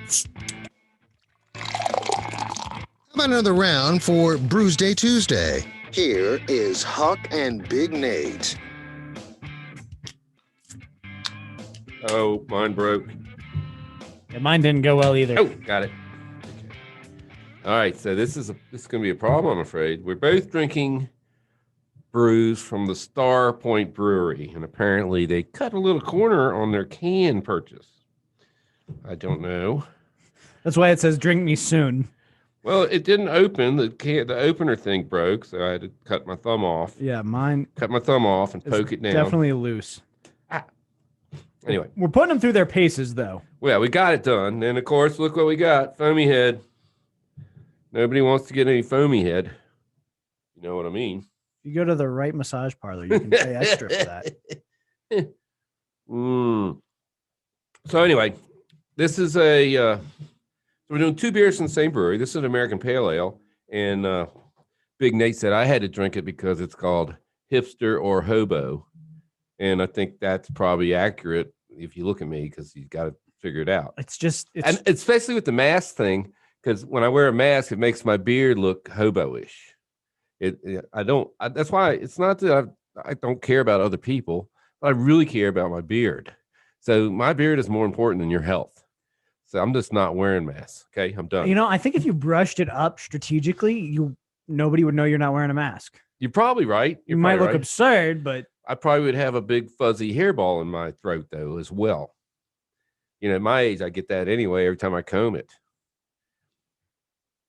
How about another round for Brewsday Tuesday? Here is Huck and Big Nate. Oh, mine broke. Yeah, mine didn't go well either. Oh, got it. Okay. All right, so this is going to be a problem, I'm afraid. We're both drinking brews from the Starpoint Brewery, and apparently they cut a little corner on their can purchase. I don't know. That's why it says "Drink me soon." Well, it didn't open. The opener thing broke, so I had to cut my thumb off. Yeah, mine. Cut my thumb off and poke it down. Definitely loose. Anyway, we're putting them through their paces, though. Well, we got it done, and of course, look what we got: foamy head. Nobody wants to get any foamy head. You know what I mean? If you go to the right massage parlor, you can pay extra for that. So anyway, this is a. We're doing two beers from the same brewery. This is an American Pale Ale, and Big Nate said I had to drink it because it's called Hipster or Hobo, and I think that's probably accurate if you look at me, because you got to figure it out. And especially with the mask thing, because when I wear a mask, it makes my beard look hobo-ish. That's why it's not that I don't care about other people, but I really care about my beard. So my beard is more important than your health. So I'm just not wearing masks. Okay, I'm done. You know, I think if you brushed it up strategically, nobody would know you're not wearing a mask. You're probably right. You might look absurd, but I probably would have a big fuzzy hairball in my throat though as well. You know, at my age, I get that anyway every time I comb it.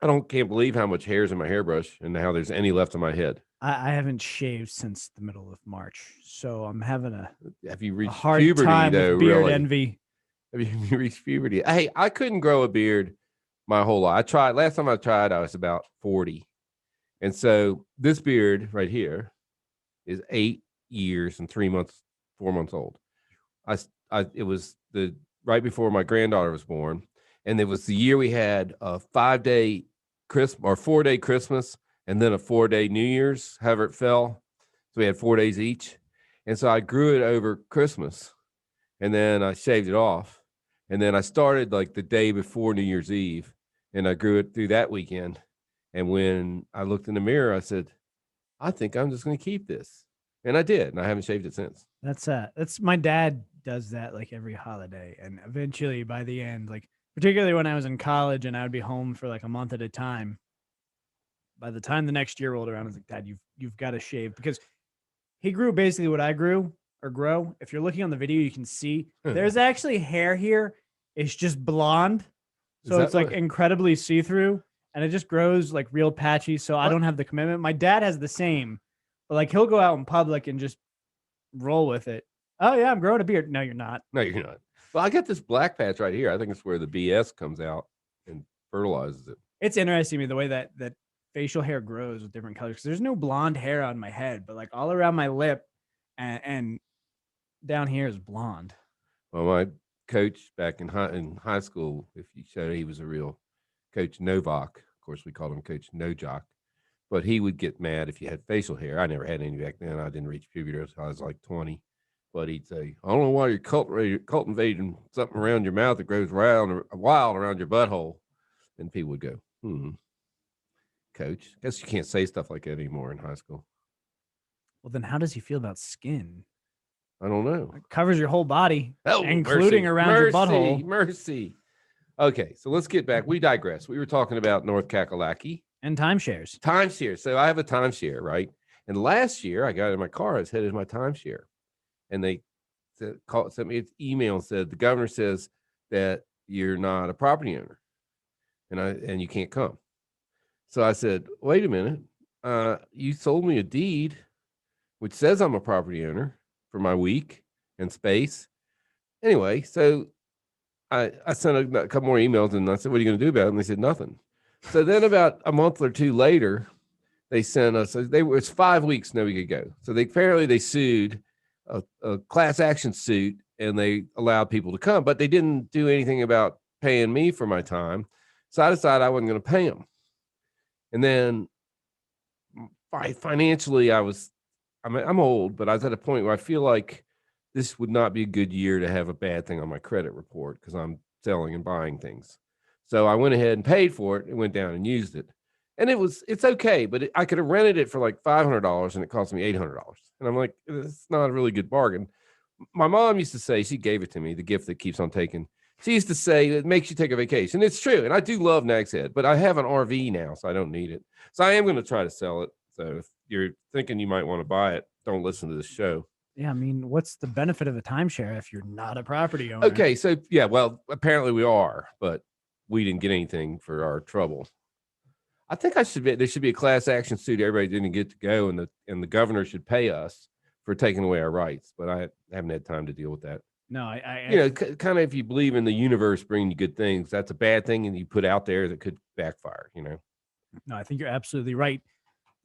Can't believe how much hair is in my hairbrush and how there's any left on my head. I haven't shaved since the middle of March, so I'm having a hard puberty, time though, with beard really? envy. Have you reached puberty? Hey, I couldn't grow a beard my whole life. I tried. Last time I tried, I was about 40. And so this beard right here is 8 years and 3 months, 4 months old. It was right before my granddaughter was born. And it was the year we had a 5-day Christmas or 4-day Christmas and then a 4-day New Year's, however it fell. So we had 4 days each. And so I grew it over Christmas and then I shaved it off. And then I started like the day before New Year's Eve and I grew it through that weekend. And when I looked in the mirror, I said, I think I'm just going to keep this. And I did. And I haven't shaved it since. That's my dad does that like every holiday. And eventually by the end, like particularly when I was in college and I would be home for like a month at a time. By the time the next year rolled around, I was like, Dad, you've got to shave, because he grew basically what I grew or grow. If you're looking on the video, you can see there's actually hair here. It's just blonde. So it's like incredibly see-through and it just grows like real patchy. So I don't have the commitment. My dad has the same, but like he'll go out in public and just roll with it. Oh yeah, I'm growing a beard. No, you're not. No, you're not. Well, I got this black patch right here. I think it's where the BS comes out and fertilizes it. It's interesting to me the way that facial hair grows with different colors. There's no blonde hair on my head, but like all around my lip and down here is blonde. Well, my coach back in high school, if you showed he was a real Coach Novak. Of course, we called him Coach Nojock, but he would get mad if you had facial hair. I never had any back then. I didn't reach puberty until I was like 20. But he'd say, I don't know why you're cultivating something around your mouth that grows wild around your butthole. And people would go, Coach, I guess you can't say stuff like that anymore in high school. Well, then how does he feel about skin? I don't know. It covers your whole body, including around your butthole. Mercy. Okay, so let's get back. We digress. We were talking about North Kakalaki. And timeshares. Timeshare. So I have a timeshare, right? And last year I got in my car. I was headed to my timeshare. And they sent me an email and said, the governor says that you're not a property owner and you can't come. So I said, wait a minute. You sold me a deed, which says I'm a property owner for my week and space. Anyway, so I sent a couple more emails and I said, what are you going to do about it? And they said, nothing. So then about a month or two later, they sent us, it's 5 weeks nobody could go. So they sued a class action suit and they allowed people to come, but they didn't do anything about paying me for my time. So I decided I wasn't going to pay them. And then financially I'm old, but I was at a point where I feel like this would not be a good year to have a bad thing on my credit report because I'm selling and buying things. So I went ahead and paid for it and went down and used it. And it's okay, but I could have rented it for like $500 and it cost me $800. And I'm like, it's not a really good bargain. My mom used to say, she gave it to me, the gift that keeps on taking. She used to say it makes you take a vacation. It's true. And I do love Nag's Head, but I have an RV now, so I don't need it. So I am going to try to sell it. So if you're thinking you might want to buy it, don't listen to this show. Yeah, I mean, what's the benefit of a timeshare if you're not a property owner? Okay, so yeah, well, apparently we are, but we didn't get anything for our trouble. I think there should be a class action suit. Everybody didn't get to go, and the governor should pay us for taking away our rights. But I haven't had time to deal with that. No, Kind of if you believe in the universe bringing you good things, that's a bad thing, and you put out there that could backfire. No, I think you're absolutely right.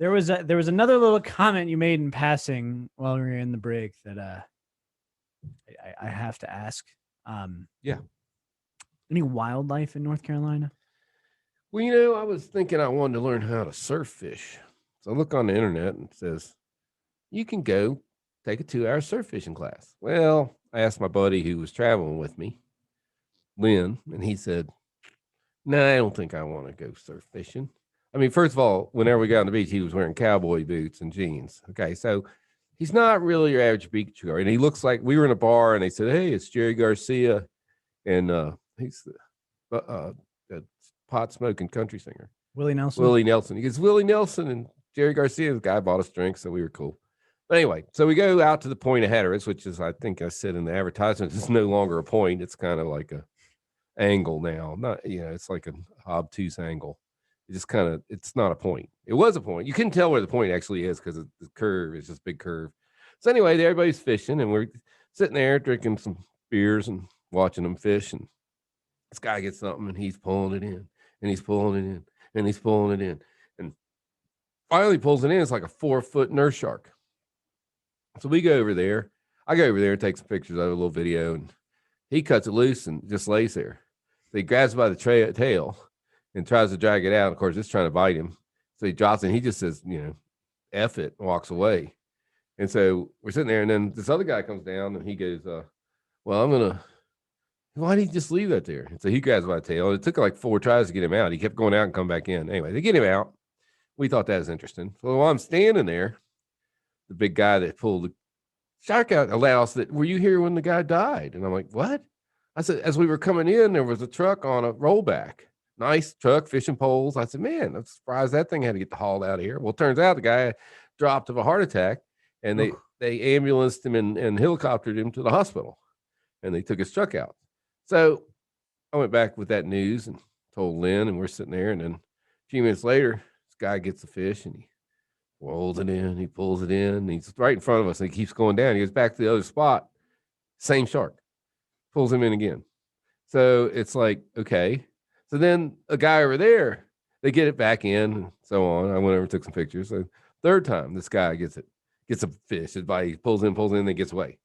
There was another little comment you made in passing while we were in the break that I have to ask. Yeah. Any wildlife in North Carolina? Well, I was thinking I wanted to learn how to surf fish. So I look on the internet and it says, you can go take a 2-hour surf fishing class. Well, I asked my buddy who was traveling with me, Lynn, and he said, no, I don't think I want to go surf fishing. I mean, first of all, whenever we got on the beach, he was wearing cowboy boots and jeans. Okay, so he's not really your average beach goer. And he looks like, we were in a bar and they said, hey, it's Jerry Garcia. And he's the pot smoking country singer. Willie Nelson. He goes, Willie Nelson and Jerry Garcia. The guy bought us drinks, so we were cool. But anyway, so we go out to the Point of Hatteras, which is, I think I said in the advertisement, it's no longer a point. It's kind of like a angle now. Not, it's like an obtuse angle. It's not a point. It was a point. You couldn't tell where the point actually is because the curve is just big curve. So anyway, everybody's fishing and we're sitting there drinking some beers and watching them fish. And this guy gets something and he's pulling it in and he's pulling it in and he's pulling it in. And finally pulls it in. It's like a 4-foot nurse shark. So we go over there. I go over there and take some pictures of a little video, and he cuts it loose and just lays there. So he grabs it by the tail and tries to drag it out. Of course, it's trying to bite him. So he drops it and he just says, F it, and walks away. And so we're sitting there, and then this other guy comes down and he goes, why did he just leave that there? And so he grabs by the tail. It took like 4 tries to get him out. He kept going out and come back in. Anyway, they get him out. We thought that was interesting. So while I'm standing there, the big guy that pulled the shark out allows that, were you here when the guy died? And I'm like, what? I said, as we were coming in, there was a truck on a rollback. Nice truck, fishing poles. I said, man, I'm surprised that thing had to get hauled out of here. Well, it turns out the guy dropped of a heart attack, and they ambulanced him and helicoptered him to the hospital, and they took his truck out. So I went back with that news and told Lynn, and we're sitting there, and then a few minutes later, this guy gets the fish, and he rolls it in, he pulls it in, and he's right in front of us, and he keeps going down. He goes back to the other spot, same shark, pulls him in again. So it's like, okay. So then a guy over there, they get it back in, and so on. I went over and took some pictures. So third time, this guy gets a fish. His body pulls in, then gets away.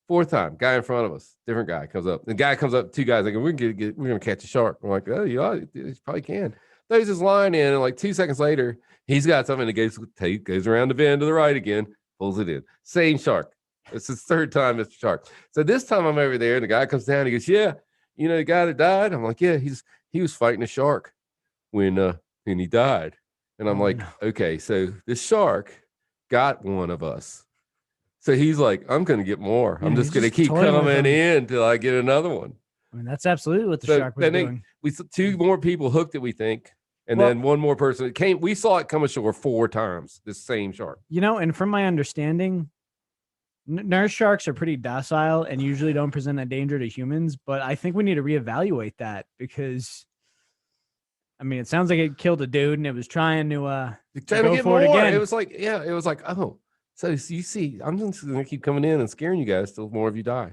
Fourth time, guy in front of us, different guy comes up. The guy comes up, 2 guys, like, we're gonna catch a shark. We're like, oh, you probably can. Throws his line in, and like 2 seconds later, he's got something that goes around the bend to the right again, pulls it in. Same shark. It's his third time, Mr. Shark. So this time I'm over there, and the guy comes down. He goes, yeah, the guy that died. I'm like, yeah, he was fighting a shark when he died. And I'm like, okay, so this shark got one of us. So he's like, I'm going to get more. I'm just going to keep coming in till I get another one. I mean, that's absolutely what the shark was doing. We 2 more people hooked it, we think. And then one more person came. We saw it come ashore 4 times, this same shark. And from my understanding, nurse sharks are pretty docile and usually don't present a danger to humans. But I think we need to reevaluate that because, I mean, it sounds like it killed a dude and it was trying to go get for more. It again. It was like, oh, so you see, I'm just going to keep coming in and scaring you guys till more of you die.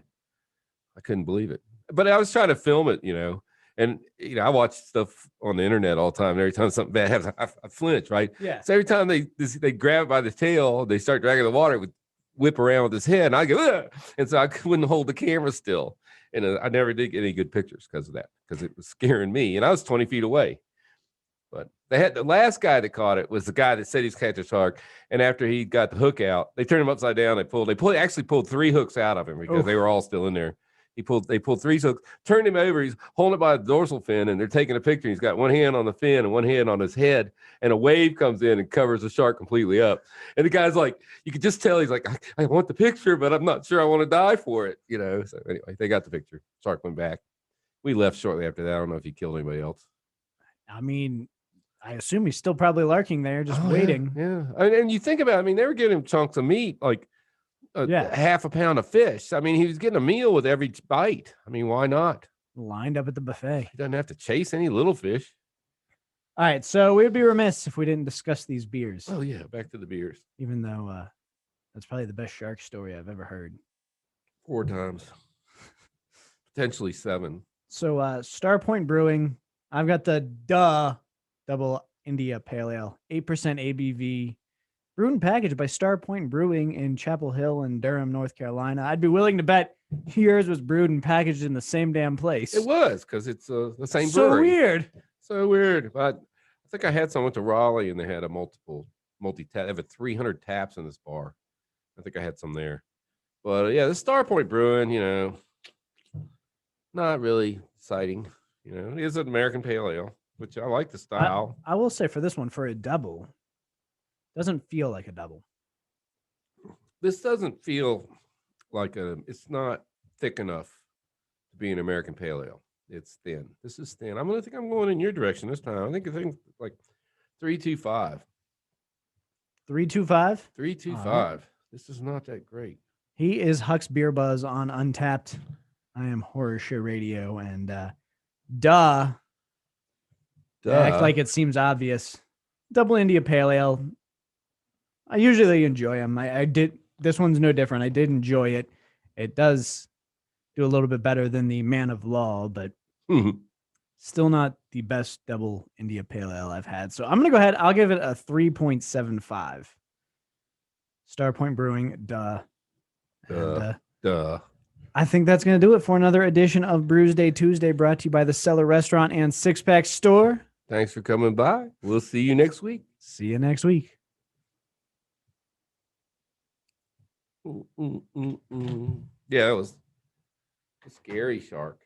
I couldn't believe it. But I was trying to film it, and I watch stuff on the internet all the time. And every time something bad happens, I flinch, right? Yeah. So every time they grab it by the tail, they start dragging the water, it would whip around with his head, and I go, ugh! And so I couldn't hold the camera still, and I never did get any good pictures because of that, because it was scaring me, and I was 20 feet away. But they had the last guy that caught it was the guy that said he's catch a shark, and after he got the hook out, they turned him upside down. They actually pulled 3 hooks out of him because they were all still in there. They pulled 3 hooks, turned him over. He's holding it by the dorsal fin, and they're taking a picture. He's got one hand on the fin and one hand on his head, and a wave comes in and covers the shark completely up. And the guy's like, you could just tell he's like, I want the picture, but I'm not sure I want to die for it, you know. So anyway, they got the picture. Shark went back. We left shortly after that. I don't know if he killed anybody else. I mean, I assume he's still probably lurking there, just Oh, waiting. Yeah. And you think about it, I mean, they were getting him chunks of meat, like half a pound of fish. I mean, he was getting a meal with every bite. I mean, why not? Lined up at the buffet. He doesn't have to chase any little fish. All right, so we'd be remiss if we didn't discuss these beers. Oh, yeah, back to the beers. Even though that's probably the best shark story I've ever heard. 4 times. Potentially 7. So Starpoint Brewing, I've got the Double India Pale Ale, 8% ABV, brewed and packaged by Starpoint Brewing in Chapel Hill in Durham, North Carolina. I'd be willing to bet yours was brewed and packaged in the same damn place. It was, because it's the same so brewery. Weird. So weird. But I think I had someone to Raleigh, and they had a multi-tap. They have 300 taps in this bar. I think I had some there. But yeah, the Starpoint Brewing, you know, not really exciting. You know, it is an American Pale Ale, which I like the style. I will say for this one, for a double, doesn't feel like a double. This doesn't feel like it's not thick enough to be an American Pale Ale. It's thin. This is thin. I'm going in your direction this time. I think like 3.25. 3.25? 3.25. This is not that great. He is Huck's Beer Buzz on Untapped. I am Horror Show Radio, and duh. Act like it seems obvious. Double India Pale Ale. I usually enjoy them. I did. This one's no different. I did enjoy it. It does do a little bit better than the Man of Law, but still not the best Double India Pale Ale I've had. So I'm going to go ahead. I'll give it a 3.75. Starpoint Brewing, duh. I think that's going to do it for another edition of Brewsday Tuesday, brought to you by the Cellar Restaurant and Six Pack Store. Thanks for coming by. We'll see you next week. See you next week. Yeah, it was a scary shark.